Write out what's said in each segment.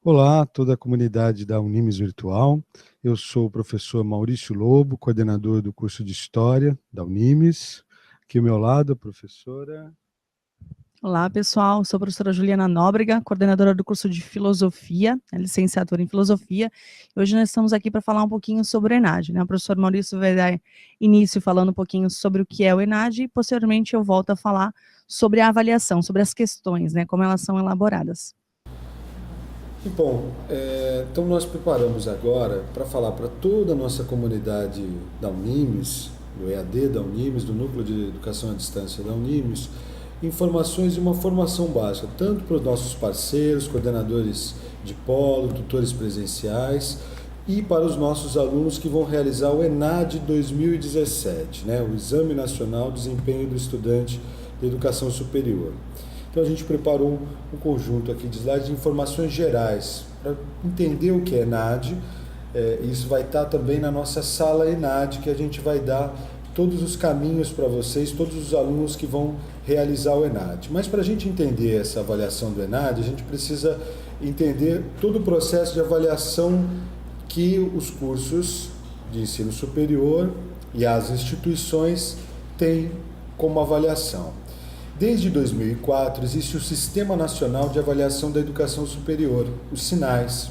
Olá, toda a comunidade da Unimes Virtual. Eu sou o professor Maurício Lobo, coordenador do curso de História da Unimes. Aqui ao meu lado, a professora... Olá, pessoal. Sou a professora Juliana Nóbrega, coordenadora do curso de Filosofia, licenciatura em Filosofia. Hoje nós estamos aqui para falar um pouquinho sobre o ENAD, né? O professor Maurício vai dar início falando um pouquinho sobre o que é o ENAD e, posteriormente, eu volto a falar sobre a avaliação, sobre as questões, né? Como elas são elaboradas. Bom, então nós preparamos agora para falar para toda a nossa comunidade da Unimes, do EAD da Unimes, do Núcleo de Educação à Distância da Unimes, informações de uma formação básica, tanto para os nossos parceiros, coordenadores de polo, tutores presenciais, e para os nossos alunos que vão realizar o ENAD 2017, né, o Exame Nacional de Desempenho do Estudante de Educação Superior. Então a gente preparou um conjunto aqui de slides de informações gerais para entender o que é ENAD. Isso vai estar também na nossa sala ENAD, que a gente vai dar todos os caminhos para vocês, todos os alunos que vão realizar o ENAD. Mas para a gente entender essa avaliação do ENAD, a gente precisa entender todo o processo de avaliação que os cursos de ensino superior e as instituições têm como avaliação. Desde 2004, existe o Sistema Nacional de Avaliação da Educação Superior, os SINAES,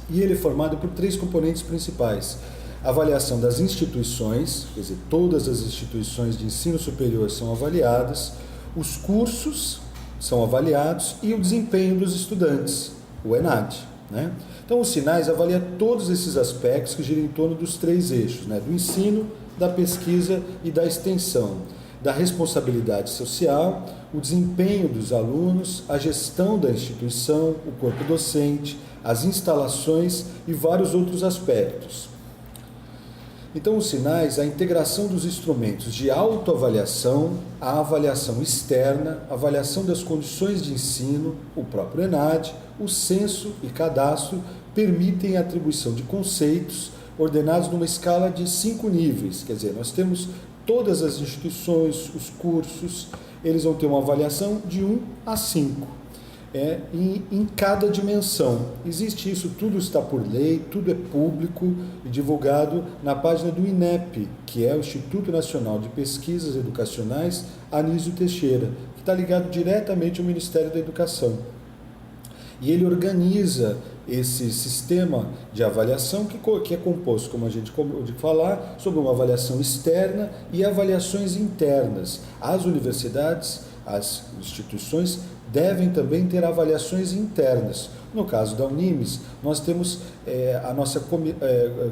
e ele é formado por 3 componentes principais: a avaliação das instituições, quer dizer, todas as instituições de ensino superior são avaliadas, os cursos são avaliados e o desempenho dos estudantes, o ENAD, né? Então, os SINAES avalia todos esses aspectos que giram em torno dos 3 eixos, né? Do ensino, da pesquisa e da extensão, da responsabilidade social, o desempenho dos alunos, a gestão da instituição, o corpo docente, as instalações e vários outros aspectos. Então, os SINAES, a integração dos instrumentos de autoavaliação, a avaliação externa, a avaliação das condições de ensino, o próprio ENAD, o censo e cadastro, permitem a atribuição de conceitos ordenados numa escala de 5 níveis, quer dizer, nós temos todas as instituições, os cursos, eles vão ter uma avaliação de 1 a 5, em cada dimensão. Existe isso, tudo está por lei, tudo é público e divulgado na página do INEP, que é o Instituto Nacional de Pesquisas Educacionais Anísio Teixeira, que está ligado diretamente ao Ministério da Educação. E ele organiza esse sistema de avaliação que é composto, como a gente acabou de falar, sobre uma avaliação externa e avaliações internas. As universidades, as instituições devem também ter avaliações internas. No caso da Unimes, nós temos a nossa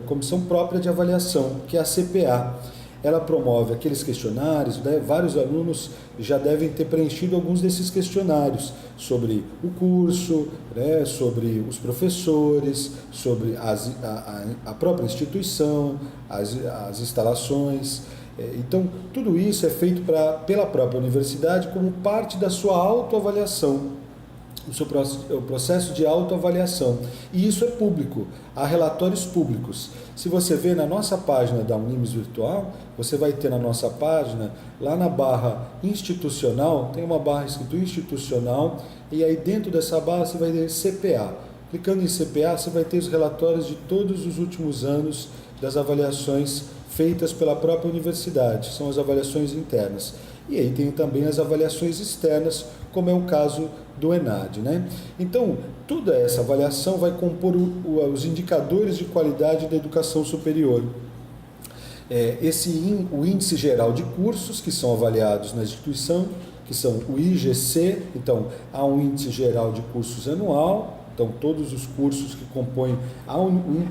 comissão própria de avaliação, que é a CPA. Ela promove aqueles questionários, né? Vários alunos já devem ter preenchido alguns desses questionários sobre o curso, né? Sobre os professores, sobre a própria instituição, as instalações. Então, tudo isso é feito pela própria universidade como parte da sua autoavaliação, o processo de autoavaliação. E isso é público, há relatórios públicos. Se você ver na nossa página da Unimes Virtual, você vai ter na nossa página, lá na barra institucional, tem uma barra escrito institucional, e aí dentro dessa barra você vai ter CPA. Clicando em CPA, você vai ter os relatórios de todos os últimos anos das avaliações feitas pela própria universidade, são as avaliações internas. E aí tem também as avaliações externas, como é o caso do ENAD, né? Então, toda essa avaliação vai compor os indicadores de qualidade da educação superior. O índice geral de cursos que são avaliados na instituição, que são o IGC, então há um índice geral de cursos anual, então todos os cursos que compõem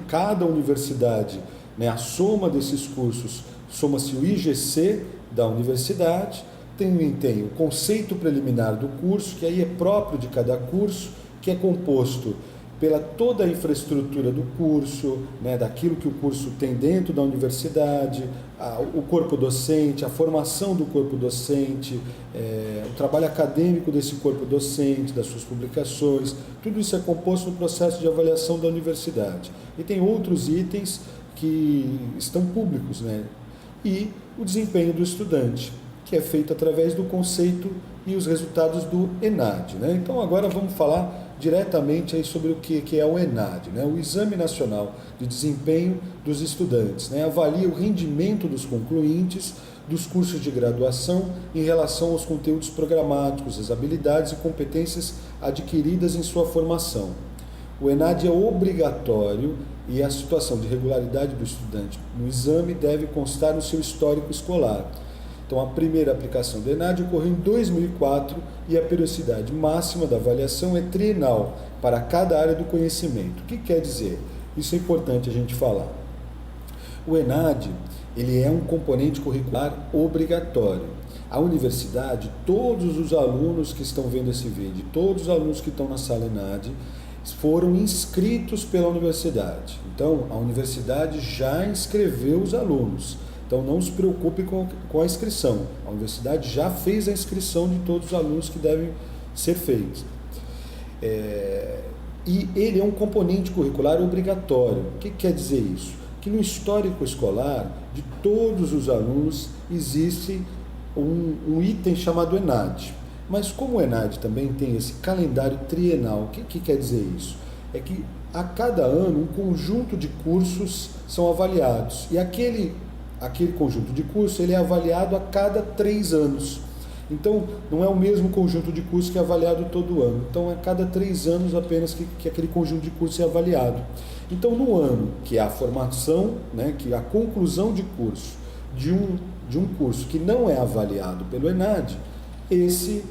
cada universidade, né, a soma desses cursos, soma-se o IGC da universidade. Também tem o conceito preliminar do curso, que aí é próprio de cada curso, que é composto pela toda a infraestrutura do curso, né, daquilo que o curso tem dentro da universidade, o corpo docente, a formação do corpo docente, o trabalho acadêmico desse corpo docente, das suas publicações, tudo isso é composto no processo de avaliação da universidade. E tem outros itens que estão públicos, né? E o desempenho do estudante, que é feito através do conceito e os resultados do ENAD, né? Então agora vamos falar diretamente aí sobre o que é o ENAD, né? O Exame Nacional de Desempenho dos Estudantes, né? Avalia o rendimento dos concluintes dos cursos de graduação em relação aos conteúdos programáticos, as habilidades e competências adquiridas em sua formação. O ENAD é obrigatório e a situação de regularidade do estudante no exame deve constar no seu histórico escolar. Então, a primeira aplicação do ENAD ocorreu em 2004 e a periodicidade máxima da avaliação é trienal para cada área do conhecimento. O que quer dizer? Isso é importante a gente falar. O ENAD, ele é um componente curricular obrigatório. A universidade, todos os alunos que estão vendo esse vídeo, todos os alunos que estão na sala ENAD, foram inscritos pela universidade. Então, a universidade já inscreveu os alunos. Então, não se preocupe com a inscrição. A universidade já fez a inscrição de todos os alunos que devem ser feitos. E ele é um componente curricular obrigatório. O que quer dizer isso? Que no histórico escolar de todos os alunos existe um item chamado ENAD. Mas como o ENAD também tem esse calendário trienal, o que quer dizer isso? É que a cada ano um conjunto de cursos são avaliados. E aquele conjunto de cursos ele é avaliado a cada 3 anos. Então, não é o mesmo conjunto de cursos que é avaliado todo ano. Então, a cada 3 anos apenas que aquele conjunto de cursos é avaliado. Então, no ano que é a formação, né, que é a conclusão de curso de um curso que não é avaliado pelo ENAD, esse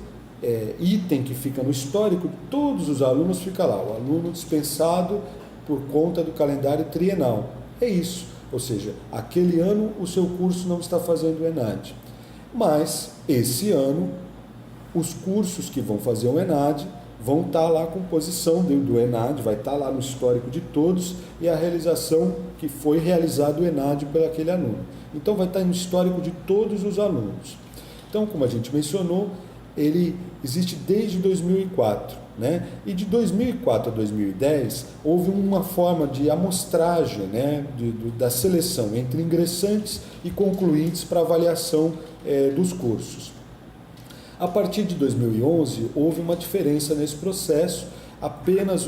item que fica no histórico de todos os alunos fica lá, o aluno dispensado por conta do calendário trienal. É isso, ou seja, aquele ano o seu curso não está fazendo o ENAD. Mas, esse ano, os cursos que vão fazer o ENAD vão estar lá com posição do ENAD, vai estar lá no histórico de todos e a realização que foi realizado o ENAD por aquele aluno. Então, vai estar no histórico de todos os alunos. Então, como a gente mencionou, ele existe desde 2004, né? E de 2004 a 2010 houve uma forma de amostragem, né, da seleção entre ingressantes e concluintes para avaliação dos cursos. A partir de 2011 houve uma diferença nesse processo, apenas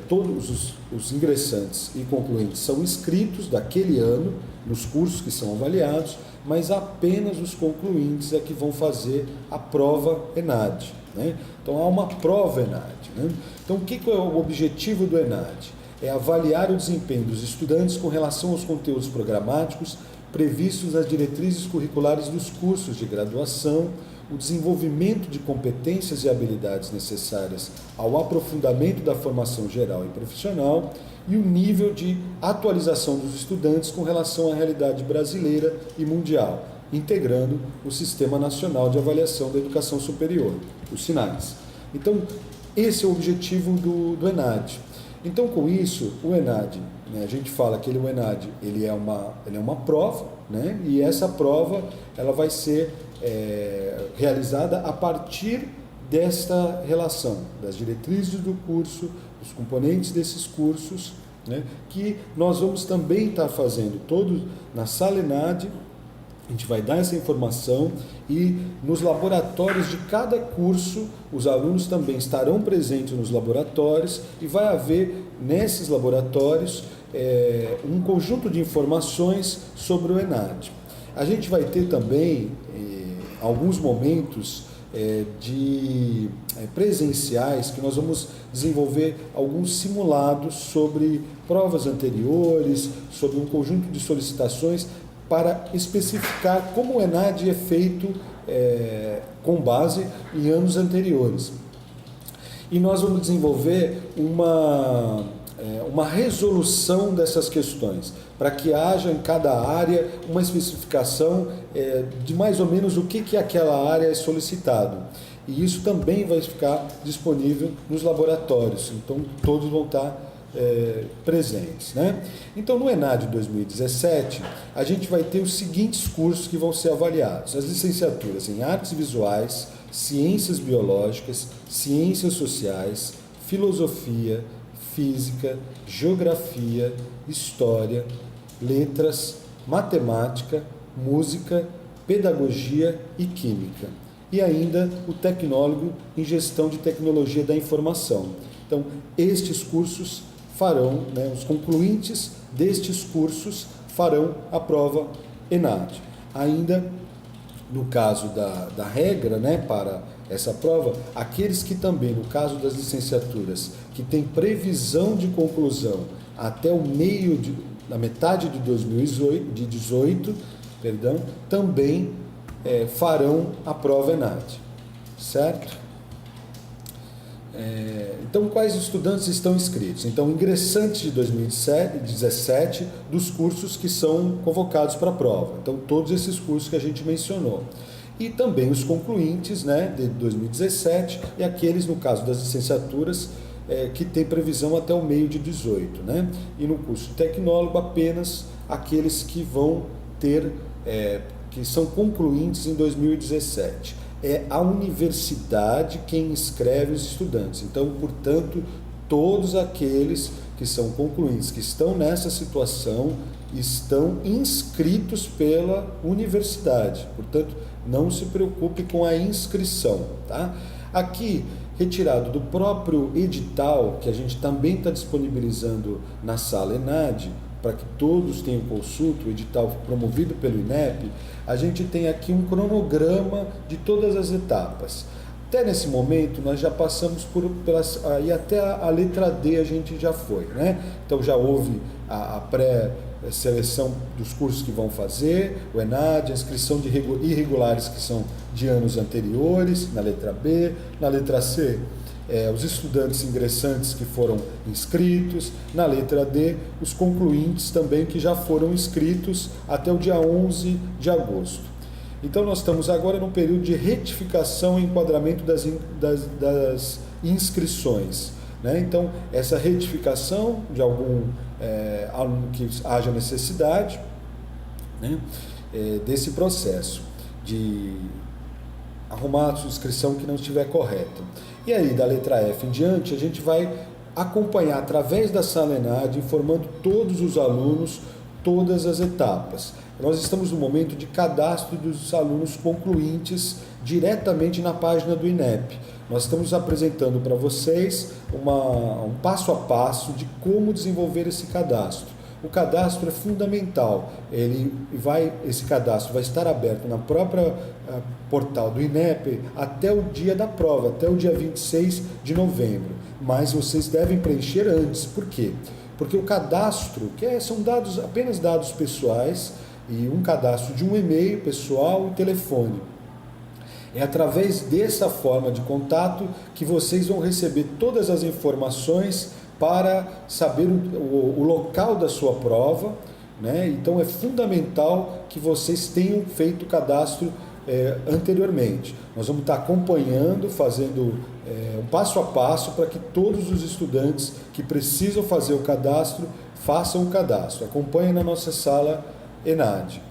todos os ingressantes e concluintes são inscritos daquele ano nos cursos que são avaliados, mas apenas os concluintes é que vão fazer a prova ENAD, né? Então, há uma prova ENAD, né? Então, o que é o objetivo do ENAD? É avaliar o desempenho dos estudantes com relação aos conteúdos programáticos previstos nas diretrizes curriculares dos cursos de graduação, o desenvolvimento de competências e habilidades necessárias ao aprofundamento da formação geral e profissional e o nível de atualização dos estudantes com relação à realidade brasileira e mundial, integrando o Sistema Nacional de Avaliação da Educação Superior, o SINAES. Então, esse é o objetivo do ENAD. Então, com isso, o ENAD, né, a gente fala que o ENAD ele é uma prova, né, e essa prova ela vai ser realizada a partir desta relação das diretrizes do curso, dos componentes desses cursos, né, que nós vamos também estar fazendo todos na sala ENAD. A gente vai dar essa informação e nos laboratórios de cada curso, os alunos também estarão presentes nos laboratórios e vai haver nesses laboratórios um conjunto de informações sobre o ENAD. A gente vai ter também alguns momentos presenciais que nós vamos desenvolver alguns simulados sobre provas anteriores, sobre um conjunto de solicitações para especificar como o ENAD é feito com base em anos anteriores. E nós vamos desenvolver uma resolução dessas questões, para que haja em cada área uma especificação de mais ou menos o que aquela área é solicitado. E isso também vai ficar disponível nos laboratórios, então todos vão estar presentes, né? Então, no ENAD 2017, a gente vai ter os seguintes cursos que vão ser avaliados: as licenciaturas em Artes Visuais, Ciências Biológicas, Ciências Sociais, Filosofia, Física, Geografia, História, Letras, Matemática, Música, Pedagogia e Química. E ainda o tecnólogo em Gestão de Tecnologia da Informação. Então, estes cursos farão, né, os concluintes destes cursos farão a prova ENAD. Ainda no caso da regra, né, para essa prova, aqueles que também, no caso das licenciaturas, que têm previsão de conclusão até o na metade de 2018, também farão a prova ENAD, certo? Então, quais estudantes estão inscritos? Então, ingressantes de 2017 dos cursos que são convocados para a prova. Então, todos esses cursos que a gente mencionou. E também os concluintes, né, de 2017 e aqueles, no caso das licenciaturas, que tem previsão até o meio de 18. Né? E no curso de tecnólogo, apenas aqueles que vão ter, que são concluintes em 2017. É a universidade quem inscreve os estudantes. Então, portanto, todos aqueles que são concluintes, que estão nessa situação, estão inscritos pela universidade. Portanto, não se preocupe com a inscrição. Tá? Aqui, retirado do próprio edital, que a gente também está disponibilizando na sala ENAD, para que todos tenham consulta, o edital promovido pelo INEP, a gente tem aqui um cronograma de todas as etapas. Até nesse momento, nós já passamos e até a letra D a gente já foi, né? Então já houve a pré-seleção dos cursos que vão fazer, o ENAD, a inscrição de irregulares que são de anos anteriores, na letra B, na letra C, os estudantes ingressantes que foram inscritos, na letra D, os concluintes também que já foram inscritos até o dia 11 de agosto. Então nós estamos agora no período de retificação e enquadramento das inscrições. Né? Então, essa retificação de algum aluno que haja necessidade, né, desse processo de arrumar a sua inscrição que não estiver correta. E aí, da letra F em diante, a gente vai acompanhar através da sala ENAD, informando todos os alunos, todas as etapas. Nós estamos no momento de cadastro dos alunos concluintes diretamente na página do INEP. Nós estamos apresentando para vocês um passo a passo de como desenvolver esse cadastro. O cadastro é fundamental. Esse cadastro vai estar aberto na própria portal do INEP até o dia da prova, até o dia 26 de novembro. Mas vocês devem preencher antes. Por quê? Porque o cadastro, são apenas dados pessoais, e um cadastro de um e-mail pessoal e telefone. É através dessa forma de contato que vocês vão receber todas as informações para saber o local da sua prova, né? Então é fundamental que vocês tenham feito o cadastro anteriormente. Nós vamos estar acompanhando, fazendo um passo a passo para que todos os estudantes que precisam fazer o cadastro façam o cadastro. Acompanhem na nossa sala ENAD.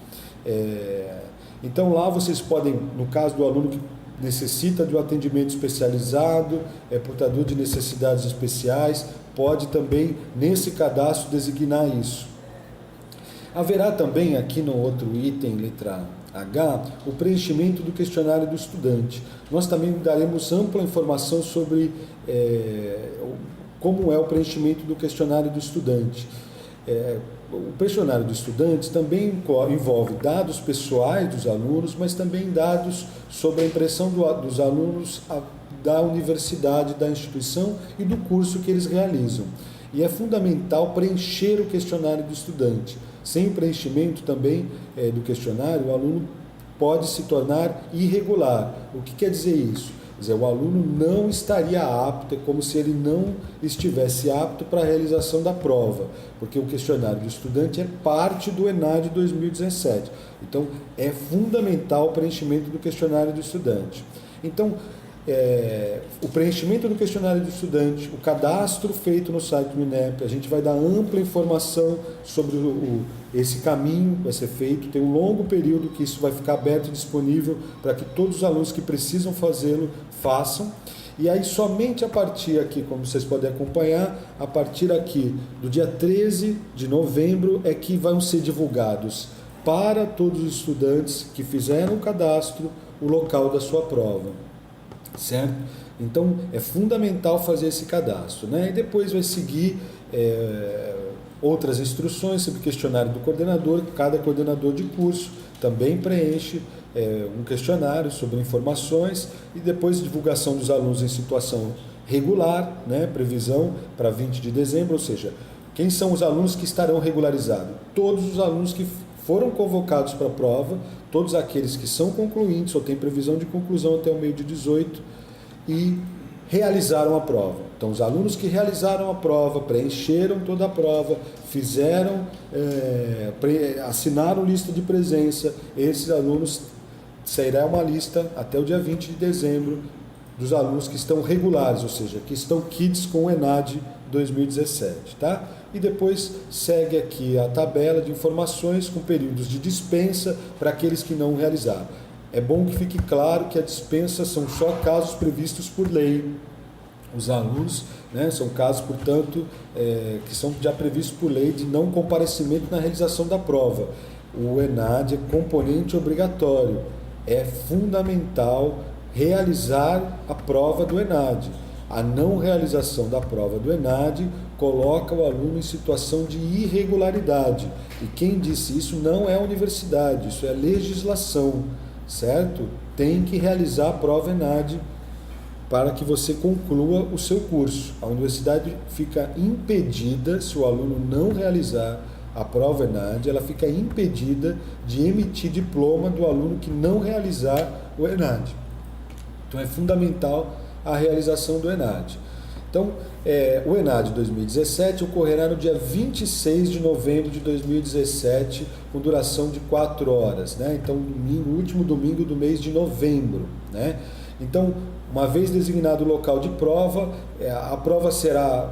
Então lá vocês podem, no caso do aluno que necessita de um atendimento especializado, portador de necessidades especiais, pode também nesse cadastro designar isso. Haverá também aqui no outro item, letra H, o preenchimento do questionário do estudante. Nós também daremos ampla informação sobre como é o preenchimento do questionário do estudante. O questionário do estudante também envolve dados pessoais dos alunos, mas também dados sobre a impressão dos alunos da universidade, da instituição e do curso que eles realizam. E é fundamental preencher o questionário do estudante. Sem o preenchimento também do questionário, o aluno pode se tornar irregular. O que quer dizer isso? Quer dizer, o aluno não estaria apto, é como se ele não estivesse apto para a realização da prova, porque o questionário do estudante é parte do ENAD 2017. Então, é fundamental o preenchimento do questionário do estudante. Então, o preenchimento do questionário do estudante, o cadastro feito no site do INEP, a gente vai dar ampla informação sobre esse caminho que vai ser feito, tem um longo período que isso vai ficar aberto e disponível para que todos os alunos que precisam fazê-lo, façam. E aí somente a partir aqui, como vocês podem acompanhar, a partir aqui do dia 13 de novembro é que vão ser divulgados para todos os estudantes que fizeram o cadastro o local da sua prova. Certo? Então, é fundamental fazer esse cadastro, né? E depois vai seguir outras instruções sobre questionário do coordenador. Cada coordenador de curso também preenche um questionário sobre informações e depois divulgação dos alunos em situação regular, né? Previsão para 20 de dezembro, ou seja, quem são os alunos que estarão regularizados? Todos os alunos que foram convocados para a prova, todos aqueles que são concluintes ou têm previsão de conclusão até o meio de 18 e realizaram a prova. Então, os alunos que realizaram a prova, preencheram toda a prova, fizeram, assinaram lista de presença, esses alunos, sairá uma lista até o dia 20 de dezembro dos alunos que estão regulares, ou seja, que estão kits com o ENAD 2017, tá? E depois segue aqui a tabela de informações com períodos de dispensa para aqueles que não realizaram. É bom que fique claro que a dispensa são só casos previstos por lei. Os alunos, né, são casos, portanto, que são já previstos por lei de não comparecimento na realização da prova. O ENAD é componente obrigatório. É fundamental realizar a prova do ENAD. A não realização da prova do ENAD coloca o aluno em situação de irregularidade. E quem disse isso não é a universidade, isso é legislação, certo? Tem que realizar a prova ENAD para que você conclua o seu curso. A universidade fica impedida, se o aluno não realizar a prova ENAD, ela fica impedida de emitir diploma do aluno que não realizar o ENAD. Então é fundamental a realização do ENAD. Então, o ENAD 2017 ocorrerá no dia 26 de novembro de 2017, com duração de 4 horas, né? Então, último domingo do mês de novembro, né? Então, uma vez designado o local de prova, a prova será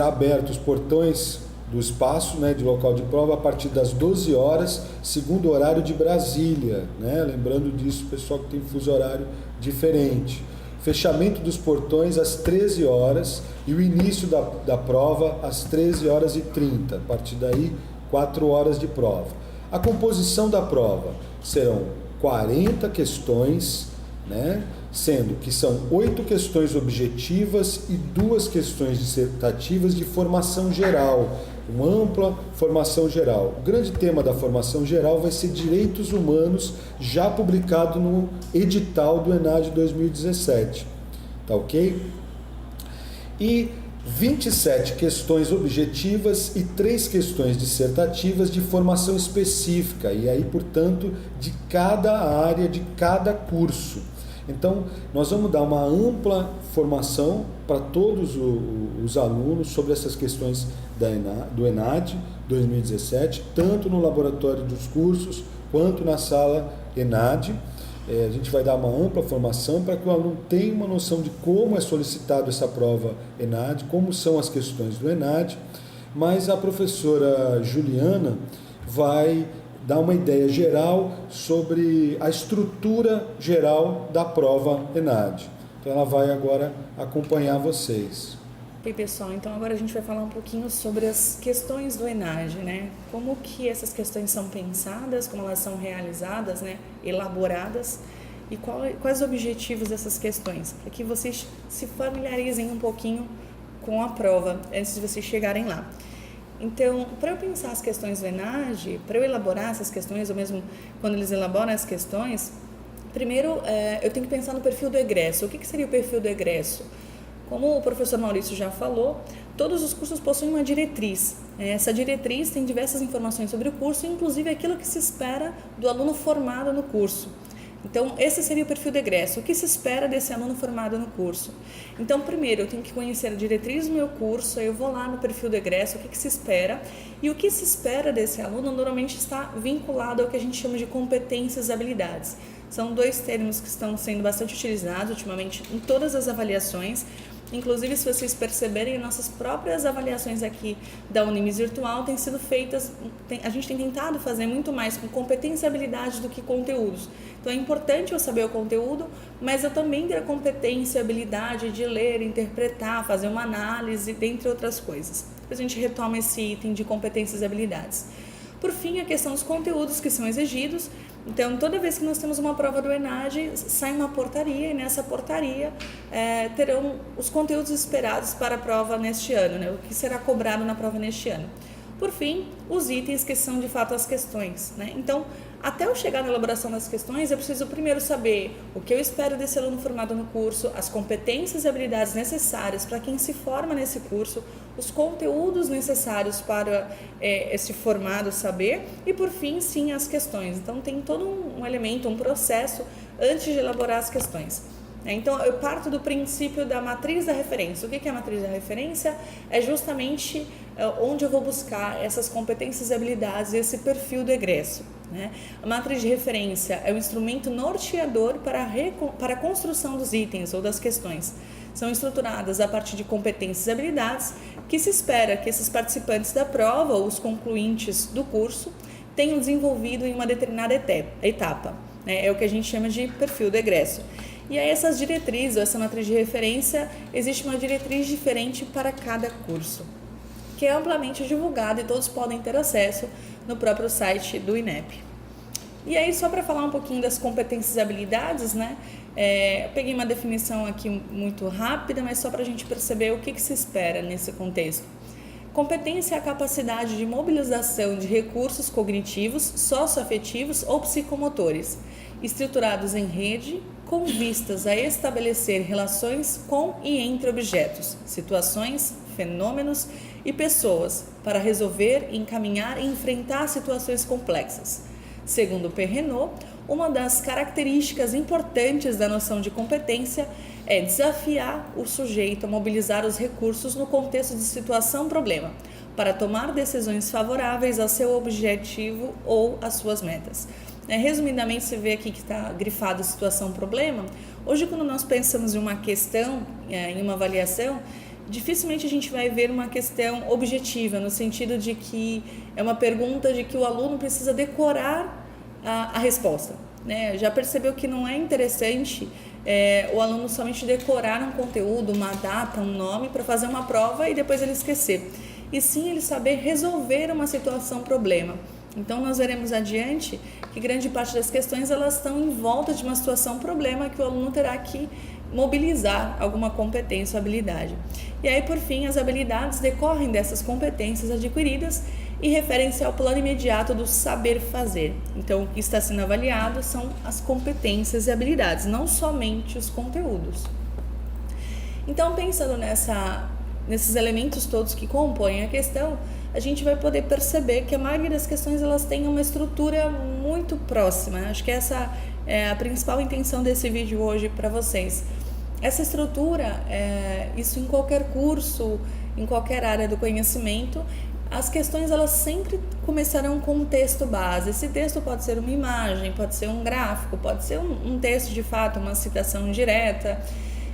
aberto os portões do espaço, né, de local de prova a partir das 12 horas, segundo o horário de Brasília, né? Lembrando disso, pessoal que tem fuso horário diferente. Fechamento dos portões às 13 horas e o início da prova às 13 horas e 30. A partir daí, 4 horas de prova. A composição da prova serão 40 questões, né? Sendo que são 8 questões objetivas e 2 questões dissertativas de formação geral, uma ampla formação geral. O grande tema da formação geral vai ser Direitos Humanos, já publicado no edital do ENAD 2017, tá ok? E 27 questões objetivas e 3 questões dissertativas de formação específica, e aí, portanto, de cada área, de cada curso. Então, nós vamos dar uma ampla formação para todos os alunos sobre essas questões do ENAD 2017, tanto no laboratório dos cursos, quanto na sala ENAD. A gente vai dar uma ampla formação para que o aluno tenha uma noção de como é solicitado essa prova ENAD, como são as questões do ENAD, mas a professora Juliana vai dar uma ideia geral sobre a estrutura geral da prova ENAD. Então ela vai agora acompanhar vocês. Oi, pessoal, então agora a gente vai falar um pouquinho sobre as questões do ENAD, né? Como que essas questões são pensadas, como elas são realizadas, né? Elaboradas, e quais os objetivos dessas questões, para que vocês se familiarizem um pouquinho com a prova antes de vocês chegarem lá. Então, para eu pensar as questões do ENAD, para eu elaborar essas questões, ou mesmo quando eles elaboram as questões, primeiro eu tenho que pensar no perfil do egresso. O que seria o perfil do egresso? Como o professor Maurício já falou, todos os cursos possuem uma diretriz. Essa diretriz tem diversas informações sobre o curso, inclusive aquilo que se espera do aluno formado no curso. Então, esse seria o perfil do egresso. O que se espera desse aluno formado no curso? Então, primeiro, eu tenho que conhecer a diretriz do meu curso, aí eu vou lá no perfil do egresso, o que se espera. E o que se espera desse aluno normalmente está vinculado ao que a gente chama de competências e habilidades. São 2 termos que estão sendo bastante utilizados ultimamente em todas as avaliações. Inclusive, se vocês perceberem, nossas próprias avaliações aqui da Unimes Virtual têm sido feitas, a gente tem tentado fazer muito mais com competência e habilidade do que conteúdos. Então é importante eu saber o conteúdo, mas eu também ter a competência e habilidade de ler, interpretar, fazer uma análise, dentre outras coisas. Depois a gente retoma esse item de competências e habilidades. Por fim, a questão dos conteúdos que são exigidos. Então, toda vez que nós temos uma prova do ENAD, sai uma portaria, e nessa portaria terão os conteúdos esperados para a prova neste ano, né? O que será cobrado na prova neste ano. Por fim, os itens que são de fato as questões, né? Então, até eu chegar na elaboração das questões, eu preciso primeiro saber o que eu espero desse aluno formado no curso, as competências e habilidades necessárias para quem se forma nesse curso, os conteúdos necessários para esse formado saber e, por fim, sim, as questões. Então, tem todo um elemento, um processo antes de elaborar as questões. Então, eu parto do princípio da matriz da referência. O que é a matriz da referência? É justamente onde eu vou buscar essas competências e habilidades, esse perfil do egresso, né? A matriz de referência é o instrumento norteador para a construção dos itens ou das questões. São estruturadas a partir de competências e habilidades que se espera que esses participantes da prova ou os concluintes do curso tenham desenvolvido em uma determinada etapa, né? É o que a gente chama de perfil do egresso. E aí essas diretrizes, essa matriz de referência, existe uma diretriz diferente para cada curso, que é amplamente divulgada e todos podem ter acesso no próprio site do INEP. E aí, só para falar um pouquinho das competências e habilidades, né? Eu peguei uma definição aqui muito rápida, mas só para a gente perceber o que se espera nesse contexto. Competência é a capacidade de mobilização de recursos cognitivos, socioafetivos ou psicomotores, estruturados em rede, com vistas a estabelecer relações com e entre objetos, situações, fenômenos e pessoas para resolver, encaminhar e enfrentar situações complexas. Segundo Perrenot, uma das características importantes da noção de competência é desafiar o sujeito a mobilizar os recursos no contexto de situação-problema, para tomar decisões favoráveis ao seu objetivo ou às suas metas. Resumidamente, você vê aqui que está grifado situação-problema. Hoje, quando nós pensamos em uma questão, em uma avaliação, dificilmente a gente vai ver uma questão objetiva, no sentido de que é uma pergunta de que o aluno precisa decorar a resposta, né? Já percebeu que não é interessante o aluno somente decorar um conteúdo, uma data, um nome para fazer uma prova e depois ele esquecer, e sim ele saber resolver uma situação-problema. Então, nós veremos adiante que grande parte das questões elas estão em volta de uma situação-problema que o aluno terá que mobilizar alguma competência ou habilidade. E aí, por fim, as habilidades decorrem dessas competências adquiridas e referem-se ao plano imediato do saber fazer. Então, o que está sendo avaliado são as competências e habilidades, não somente os conteúdos. Então, pensando nesses elementos todos que compõem a questão, a gente vai poder perceber que a maioria das questões elas têm uma estrutura muito próxima. Acho que essa é a principal intenção desse vídeo hoje para vocês. Essa estrutura, isso em qualquer curso, em qualquer área do conhecimento, as questões elas sempre começarão com um texto base. Esse texto pode ser uma imagem, pode ser um gráfico, pode ser um texto de fato, uma citação direta.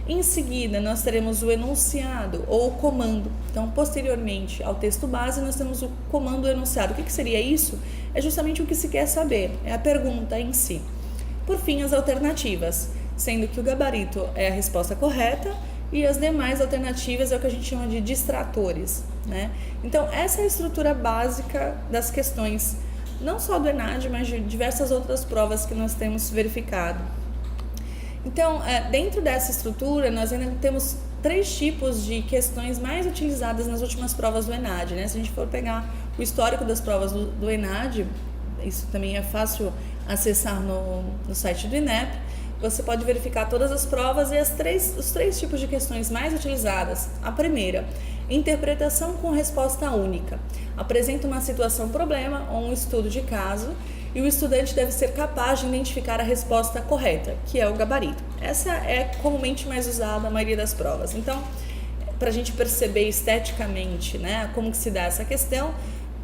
Em seguida, nós teremos o enunciado ou o comando. Então, posteriormente ao texto base, nós temos o comando e o enunciado. O que seria isso? É justamente o que se quer saber, é a pergunta em si. Por fim, as alternativas, sendo que o gabarito é a resposta correta e as demais alternativas é o que a gente chama de distratores, né? Então, essa é a estrutura básica das questões, não só do ENAD, mas de diversas outras provas que nós temos verificado. Então, dentro dessa estrutura, nós ainda temos 3 tipos de questões mais utilizadas nas últimas provas do ENAD, né? Se a gente for pegar o histórico das provas do ENAD, isso também é fácil acessar no site do INEP, você pode verificar todas as provas e os 3 tipos de questões mais utilizadas. A primeira, interpretação com resposta única. Apresenta uma situação-problema ou um estudo de caso, e o estudante deve ser capaz de identificar a resposta correta, que é o gabarito. Essa é comumente mais usada na maioria das provas. Então, para a gente perceber esteticamente, né, como que se dá essa questão,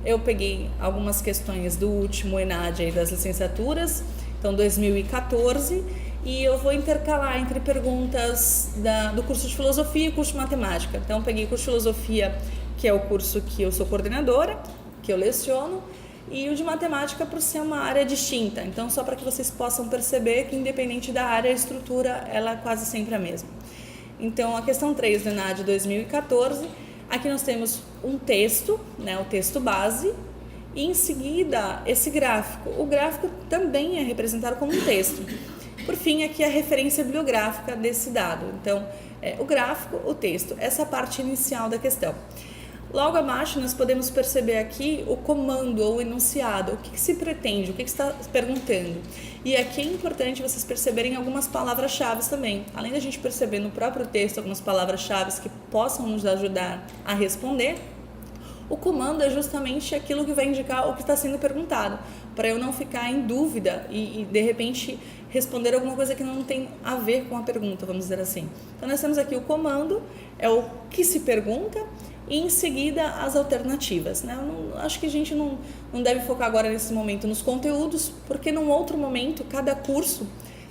eu peguei algumas questões do último ENAD aí das licenciaturas, então 2014, e eu vou intercalar entre perguntas do curso de filosofia e curso de matemática. Então, eu peguei o curso de filosofia, que é o curso que eu sou coordenadora, que eu leciono, e o de matemática por ser uma área distinta. Então, só para que vocês possam perceber que, independente da área, a estrutura ela é quase sempre a mesma. Então, a questão 3 do ENAD 2014, aqui nós temos um texto, né, o texto base, e em seguida esse gráfico. O gráfico também é representado como um texto. Por fim, aqui a referência bibliográfica desse dado. Então, o gráfico, o texto, essa parte inicial da questão. Logo abaixo, nós podemos perceber aqui o comando ou o enunciado, o que se pretende, o que está perguntando. E aqui é importante vocês perceberem algumas palavras-chave também. Além da gente perceber no próprio texto algumas palavras-chave que possam nos ajudar a responder, o comando é justamente aquilo que vai indicar o que está sendo perguntado, para eu não ficar em dúvida e de repente responder alguma coisa que não tem a ver com a pergunta, vamos dizer assim. Então nós temos aqui o comando, é o que se pergunta, e em seguida as alternativas, né? Acho que a gente não deve focar agora nesse momento nos conteúdos, porque num outro momento, cada curso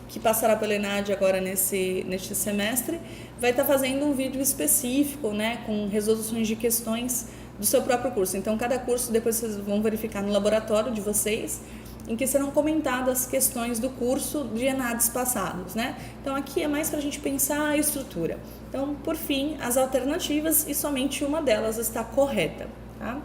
que passará pela ENAD agora neste semestre vai estar fazendo um vídeo específico, né, com resoluções de questões do seu próprio curso. Então cada curso depois vocês vão verificar no laboratório de vocês, em que serão comentadas questões do curso de ENADs passados, né? Então aqui é mais para a gente pensar a estrutura. Então, por fim, as alternativas, e somente uma delas está correta, tá?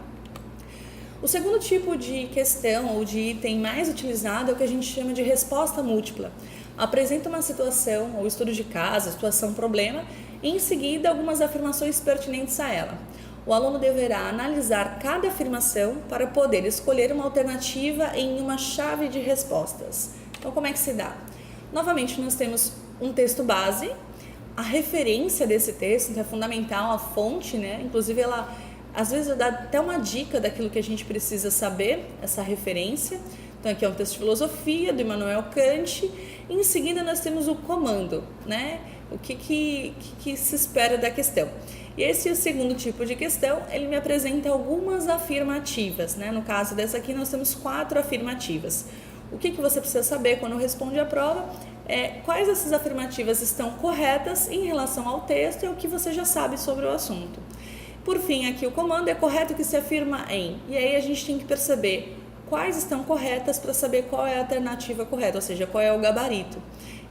O segundo tipo de questão ou de item mais utilizado é o que a gente chama de resposta múltipla. Apresenta uma situação ou estudo de caso, situação, problema, e em seguida algumas afirmações pertinentes a ela. O aluno deverá analisar cada afirmação para poder escolher uma alternativa em uma chave de respostas. Então, como é que se dá? Novamente, nós temos um texto base, a referência desse texto, que é fundamental, a fonte, né? Inclusive, ela às vezes dá até uma dica daquilo que a gente precisa saber, essa referência. Então, aqui é um texto de filosofia, do Immanuel Kant. E em seguida, nós temos o comando, né? O que se espera da questão. E esse é o segundo tipo de questão, ele me apresenta algumas afirmativas, né? No caso dessa aqui, nós temos 4 afirmativas. O que você precisa saber quando responde a prova é quais dessas afirmativas estão corretas em relação ao texto e o que você já sabe sobre o assunto. Por fim, aqui o comando é correto que se afirma em. E aí a gente tem que perceber quais estão corretas para saber qual é a alternativa correta, ou seja, qual é o gabarito.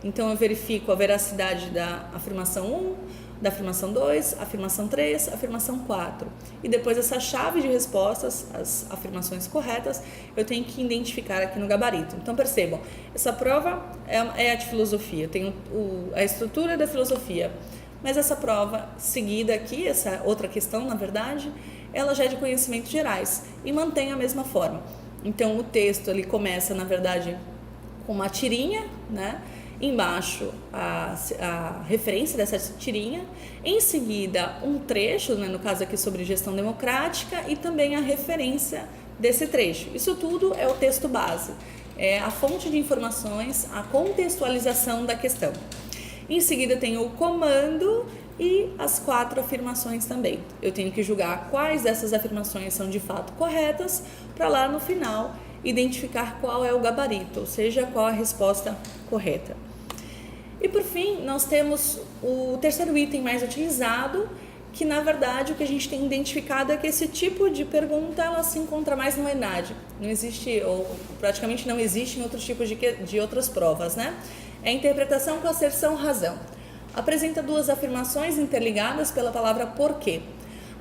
Então eu verifico a veracidade da afirmação 1, da afirmação 2, afirmação 3, afirmação 4. E depois essa chave de respostas, as afirmações corretas, eu tenho que identificar aqui no gabarito. Então percebam, essa prova é a de filosofia, eu tenho a estrutura da filosofia, mas essa prova seguida aqui, essa outra questão na verdade, ela já é de conhecimentos gerais e mantém a mesma forma. Então o texto ele começa na verdade com uma tirinha, né? Embaixo a referência dessa tirinha, em seguida um trecho, né, no caso aqui sobre gestão democrática, e também a referência desse trecho. Isso tudo é o texto base, é a fonte de informações, a contextualização da questão. Em seguida tem o comando e as 4 afirmações também. Eu tenho que julgar quais dessas afirmações são de fato corretas, para lá no final identificar qual é o gabarito, ou seja, qual a resposta correta. E por fim, nós temos o terceiro item mais utilizado, que na verdade o que a gente tem identificado é que esse tipo de pergunta ela se encontra mais no ENAD. Não existe, ou praticamente não existe em outros tipos de outras provas, né? É a interpretação com asserção razão. Apresenta 2 afirmações interligadas pela palavra porquê.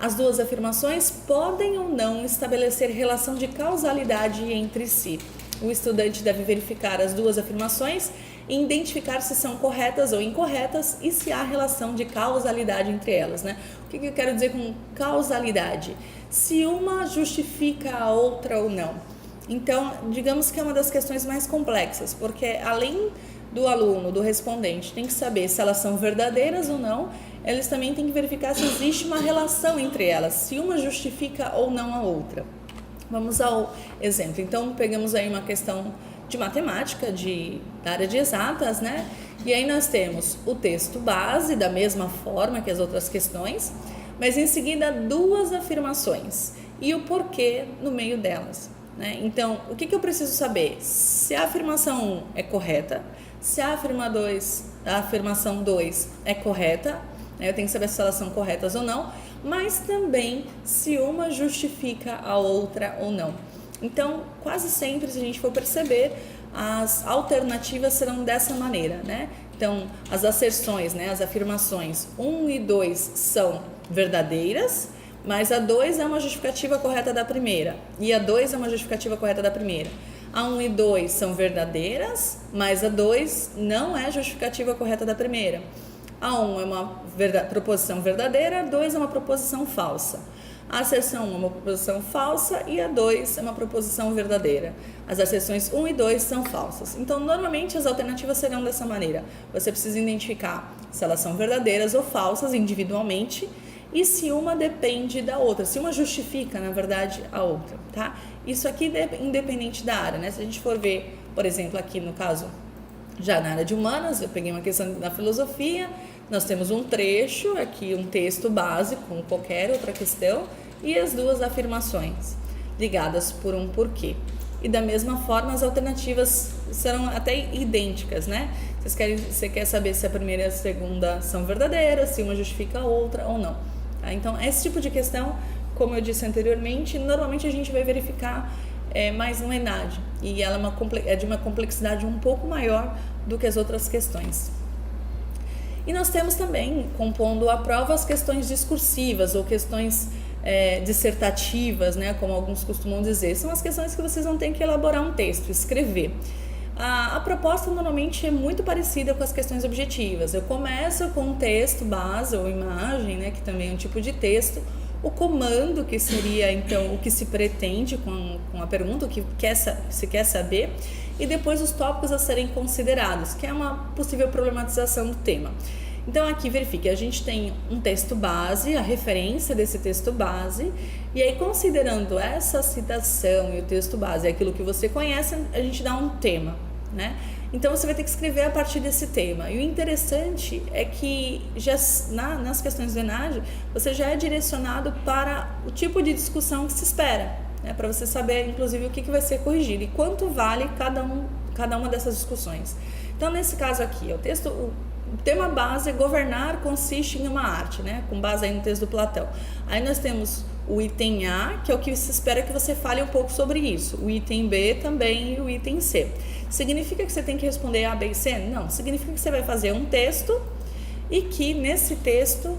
As 2 afirmações podem ou não estabelecer relação de causalidade entre si. O estudante deve verificar as 2 afirmações e identificar se são corretas ou incorretas e se há relação de causalidade entre elas, né? O que eu quero dizer com causalidade? Se uma justifica a outra ou não. Então, digamos que é uma das questões mais complexas, porque além do aluno, do respondente, tem que saber se elas são verdadeiras ou não, eles também têm que verificar se existe uma relação entre elas, se uma justifica ou não a outra. Vamos ao exemplo. Então, pegamos aí uma questão de matemática, da área de exatas, né? E aí nós temos o texto base, da mesma forma que as outras questões, mas em seguida 2 afirmações e o porquê no meio delas, né? Então, o que eu preciso saber? Se a afirmação 1 é correta, se a afirmação 2 é correta, né? Eu tenho que saber se elas são corretas ou não, mas também se uma justifica a outra ou não. Então, quase sempre, se a gente for perceber, as alternativas serão dessa maneira, né? Então, as asserções, né, as afirmações 1 e 2 são verdadeiras, mais a 2 é uma justificativa correta da primeira, e a 2 é uma justificativa correta da primeira. A 1 e 2 são verdadeiras, mas a 2 não é justificativa correta da primeira. A 1 é uma proposição verdadeira, a 2 é uma proposição falsa. A asserção 1 é uma proposição falsa e a 2 é uma proposição verdadeira. As asserções 1 e 2 são falsas. Então, normalmente, as alternativas serão dessa maneira. Você precisa identificar se elas são verdadeiras ou falsas individualmente e se uma depende da outra, se uma justifica, na verdade, a outra, tá? Isso aqui é independente da área, né? Se a gente for ver, por exemplo, aqui no caso, já na área de humanas, eu peguei uma questão da filosofia, nós temos um trecho, aqui um texto básico, como qualquer outra questão, e as duas afirmações, ligadas por um porquê. E da mesma forma, as alternativas serão até idênticas, né? Você quer saber se a primeira e a segunda são verdadeiras, se uma justifica a outra ou não. Tá? Então, esse tipo de questão, como eu disse anteriormente, normalmente a gente vai verificar mais no ENAD. E ela é de uma complexidade um pouco maior do que as outras questões. E nós temos também, compondo a prova, as questões discursivas ou questões dissertativas, né, como alguns costumam dizer. São as questões que vocês vão ter que elaborar um texto, escrever. A proposta normalmente é muito parecida com as questões objetivas. Eu começo com um texto base ou imagem, né, que também é um tipo de texto, o comando, que seria então o que se pretende com a pergunta, o que se quer saber, e depois os tópicos a serem considerados, que é uma possível problematização do tema. Então aqui verifique, a gente tem um texto base, a referência desse texto base, e aí considerando essa citação e o texto base, aquilo que você conhece, a gente dá um tema, né? Então você vai ter que escrever a partir desse tema. E o interessante é que já nas questões do ENAD, você já é direcionado para o tipo de discussão que se espera, né? Para você saber, inclusive, o que vai ser corrigido e quanto vale cada uma dessas discussões. Então, nesse caso aqui, o tema base é governar consiste em uma arte, né? Com base aí no texto do Platão. Aí nós temos o item A, que é o que se espera que você fale um pouco sobre isso. O item B também e o item C. Significa que você tem que responder A, B e C? Não. Significa que você vai fazer um texto e que nesse texto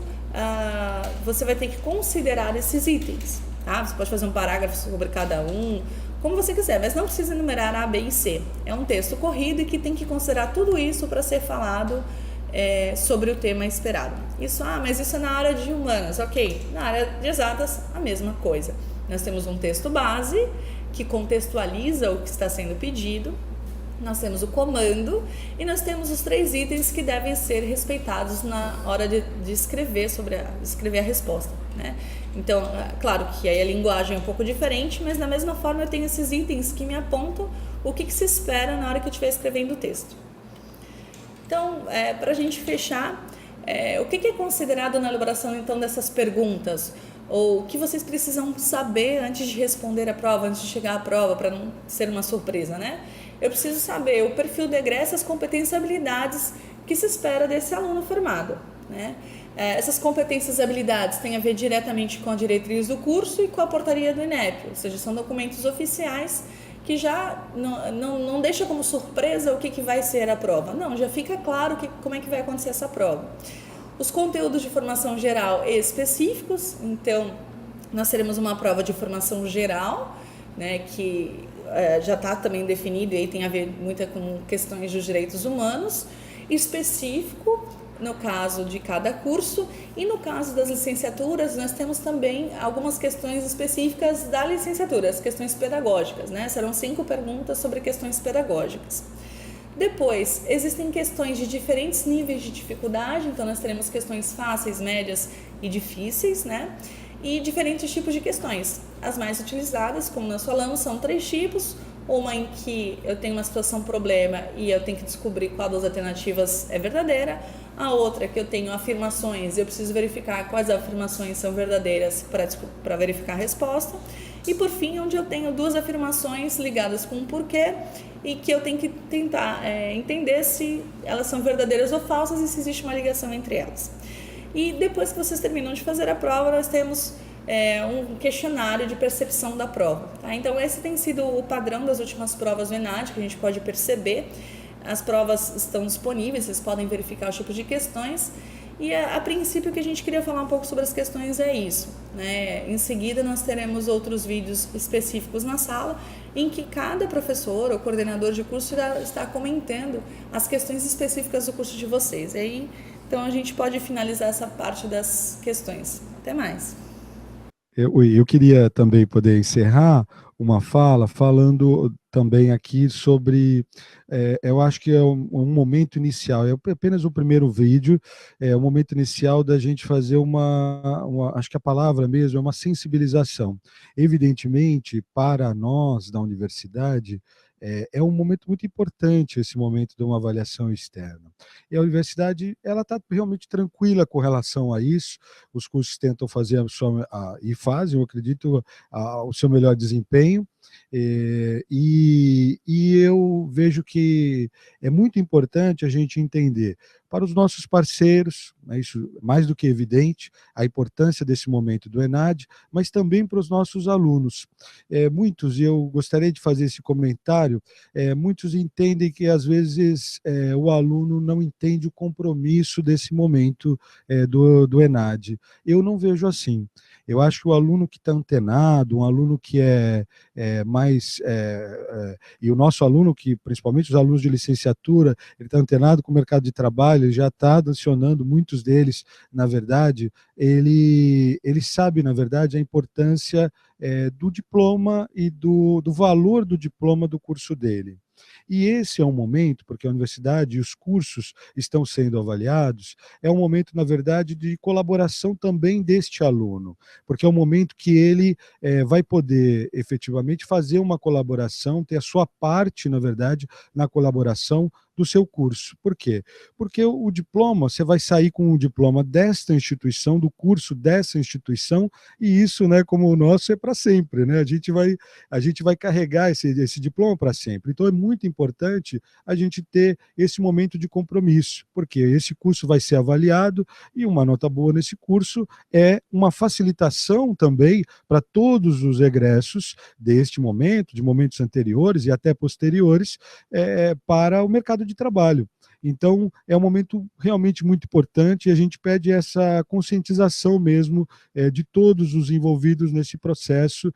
você vai ter que considerar esses itens. Tá? Você pode fazer um parágrafo sobre cada um, como você quiser, mas não precisa enumerar A, B e C. É um texto corrido e que tem que considerar tudo isso para ser falado sobre o tema esperado. Mas isso é na área de humanas, ok. Na área de exatas, a mesma coisa. Nós temos um texto base que contextualiza o que está sendo pedido, nós temos o comando e nós temos os 3 itens que devem ser respeitados na hora de escrever escrever a resposta, né? Então, claro que aí a linguagem é um pouco diferente, mas da mesma forma eu tenho esses itens que me apontam o que se espera na hora que eu estiver escrevendo o texto. Então, para a gente fechar, o que é considerado na elaboração então dessas perguntas? Ou o que vocês precisam saber antes de responder a prova, antes de chegar à prova, para não ser uma surpresa, né? Eu preciso saber o perfil de egresso, as competências e habilidades que se espera desse aluno formado, né? Essas competências e habilidades têm a ver diretamente com a diretriz do curso e com a portaria do INEP, ou seja, são documentos oficiais que já não deixa como surpresa o que vai ser a prova. Não, já fica claro como é que vai acontecer essa prova. Os conteúdos de formação geral e específicos, então nós teremos uma prova de formação geral, né, que já está também definido e aí tem a ver muito com questões dos direitos humanos, específico no caso de cada curso, e no caso das licenciaturas nós temos também algumas questões específicas da licenciatura, as questões pedagógicas, né? Serão 5 perguntas sobre questões pedagógicas. Depois, existem questões de diferentes níveis de dificuldade, então nós teremos questões fáceis, médias e difíceis, né? E diferentes tipos de questões. As mais utilizadas, como nós falamos, são 3 tipos. Uma em que eu tenho uma situação problema e eu tenho que descobrir qual das alternativas é verdadeira. A outra que eu tenho afirmações e eu preciso verificar quais afirmações são verdadeiras para verificar a resposta. E por fim, onde eu tenho 2 afirmações ligadas com um porquê e que eu tenho que tentar entender se elas são verdadeiras ou falsas e se existe uma ligação entre elas. E depois que vocês terminam de fazer a prova, nós temos um questionário de percepção da prova. Tá? Então esse tem sido o padrão das últimas provas do ENAD, que a gente pode perceber. As provas estão disponíveis, vocês podem verificar os tipos de questões. E a princípio o que a gente queria falar um pouco sobre as questões é isso. né? Em seguida, nós teremos outros vídeos específicos na sala, em que cada professor ou coordenador de curso está comentando as questões específicas do curso de vocês. E aí, então, a gente pode finalizar essa parte das questões. Até mais. Eu queria também poder encerrar uma fala falando também aqui sobre, eu acho que é um momento inicial, é apenas o primeiro vídeo, é o momento inicial da gente fazer acho que a palavra mesmo é uma sensibilização. Evidentemente, para nós da universidade, é um momento muito importante esse momento de uma avaliação externa. E a universidade, ela está realmente tranquila com relação a isso, os cursos tentam fazer e fazem, eu acredito, o seu melhor desempenho, e eu vejo que é muito importante a gente entender, para os nossos parceiros, né, isso mais do que evidente, a importância desse momento do ENAD, mas também para os nossos alunos. Muitos, e eu gostaria de fazer esse comentário, muitos entendem que às vezes o aluno não entende o compromisso desse momento do ENAD. Eu não vejo assim. Eu acho que o aluno que está antenado, um aluno que mais... e o nosso aluno, que principalmente os alunos de licenciatura, ele está antenado com o mercado de trabalho, ele já está acionando, muitos deles, na verdade, ele sabe, na verdade, a importância do diploma e do valor do diploma do curso dele. E esse é um momento, porque a universidade e os cursos estão sendo avaliados, é um momento, na verdade, de colaboração também deste aluno, porque é um momento que ele vai poder efetivamente fazer uma colaboração, ter a sua parte, na verdade, na colaboração do seu curso. Por quê? Porque o diploma, você vai sair com o diploma desta instituição, do curso dessa instituição, e isso, né, como o nosso, é para sempre, né? A gente vai carregar esse diploma para sempre. Então é muito importante a gente ter esse momento de compromisso, porque esse curso vai ser avaliado e uma nota boa nesse curso é uma facilitação também para todos os egressos deste momento, de momentos anteriores e até posteriores, para o mercado de trabalho. Então, é um momento realmente muito importante e a gente pede essa conscientização mesmo de todos os envolvidos nesse processo,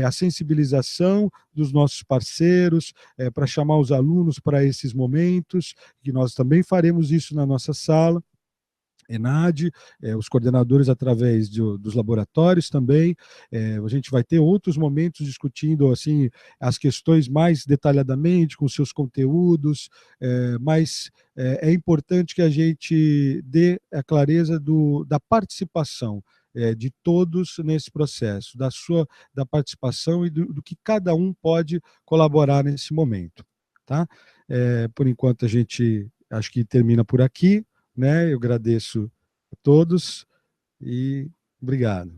a sensibilização dos nossos parceiros, para chamar os alunos para esses momentos, que nós também faremos isso na nossa sala, ENAD, os coordenadores através dos laboratórios também. A gente vai ter outros momentos discutindo assim as questões mais detalhadamente, com seus conteúdos, mas é importante que a gente dê a clareza da participação de todos nesse processo, da participação e do que cada um pode colaborar nesse momento. Tá? Por enquanto a gente acho que termina por aqui, né? Eu agradeço a todos e obrigado.